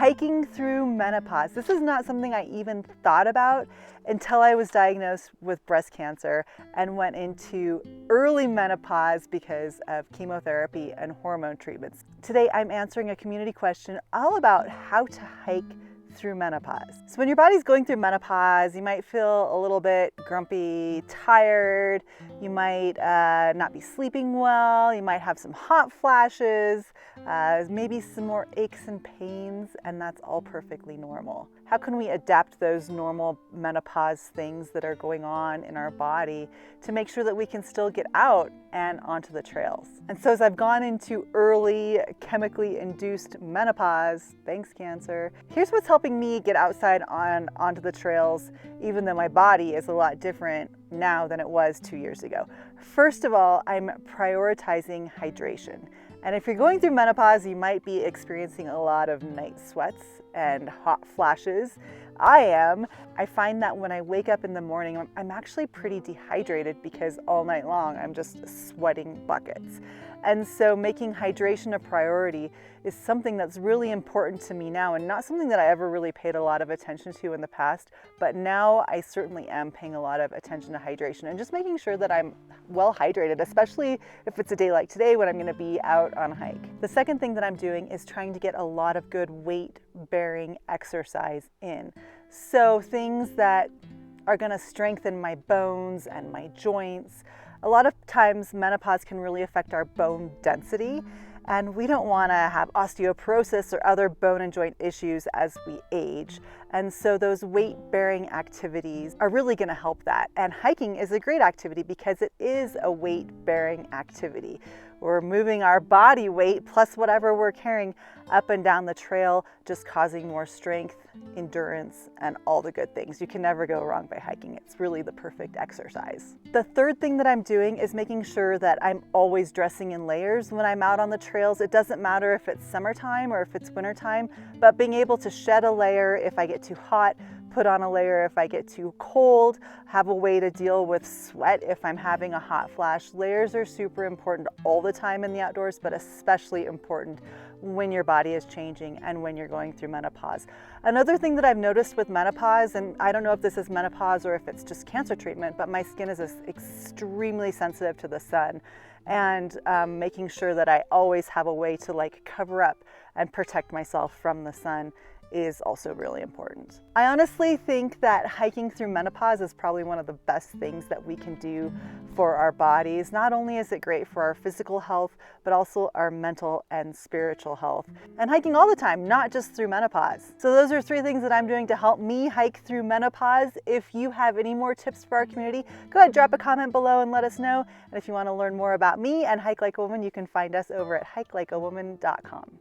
hiking through menopause. This is not something I even thought about until I was diagnosed with breast cancer and went into early menopause because of chemotherapy and hormone treatments. Today I'm answering a community question all about how to hike through menopause. So when your body's going through menopause, you might feel a little bit grumpy, tired, you might not be sleeping well, you might have some hot flashes, maybe some more aches and pains, and that's all perfectly normal. How can we adapt those normal menopause things that are going on in our body to make sure that we can still get out and onto the trails? And so as I've gone into early chemically induced menopause, thanks cancer, here's what's helping me get outside onto the trails, even though my body is a lot different now than it was 2 years ago. First of all, I'm prioritizing hydration. And if you're going through menopause, you might be experiencing a lot of night sweats and hot flashes. I am. I find that when I wake up in the morning, I'm actually pretty dehydrated because all night long I'm just sweating buckets. And so making hydration a priority is something that's really important to me now, and not something that I ever really paid a lot of attention to in the past, but now I certainly am paying a lot of attention to hydration and just making sure that I'm well hydrated, especially if it's a day like today when I'm going to be out on a hike. The second thing that I'm doing is trying to get a lot of good weight-bearing exercise in. So things that are going to strengthen my bones and my joints. A lot of times menopause can really affect our bone density, and we don't want to have osteoporosis or other bone and joint issues as we age. And so those weight-bearing activities are really going to help that. And hiking is a great activity because it is a weight-bearing activity. We're moving our body weight plus whatever we're carrying up and down the trail, just causing more strength, endurance, and all the good things. You can never go wrong by hiking. It's really the perfect exercise. The third thing that I'm doing is making sure that I'm always dressing in layers when I'm out on the trails. It doesn't matter if it's summertime or if it's wintertime, but being able to shed a layer if I get too hot, put on a layer if I get too cold, have a way to deal with sweat if I'm having a hot flash. Layers are super important all the time in the outdoors, but especially important when your body is changing and when you're going through menopause. Another thing that I've noticed with menopause, and I don't know if this is menopause or if it's just cancer treatment, but my skin is extremely sensitive to the sun, and making sure that I always have a way to cover up and protect myself from the sun is also really important. I honestly think that hiking through menopause is probably one of the best things that we can do for our bodies. Not only is it great for our physical health, but also our mental and spiritual health. And hiking all the time, not just through menopause. So those are 3 things that I'm doing to help me hike through menopause. If you have any more tips for our community, go ahead, drop a comment below and let us know. And if you want to learn more about me and Hike Like a Woman, you can find us over at hikelikeawoman.com.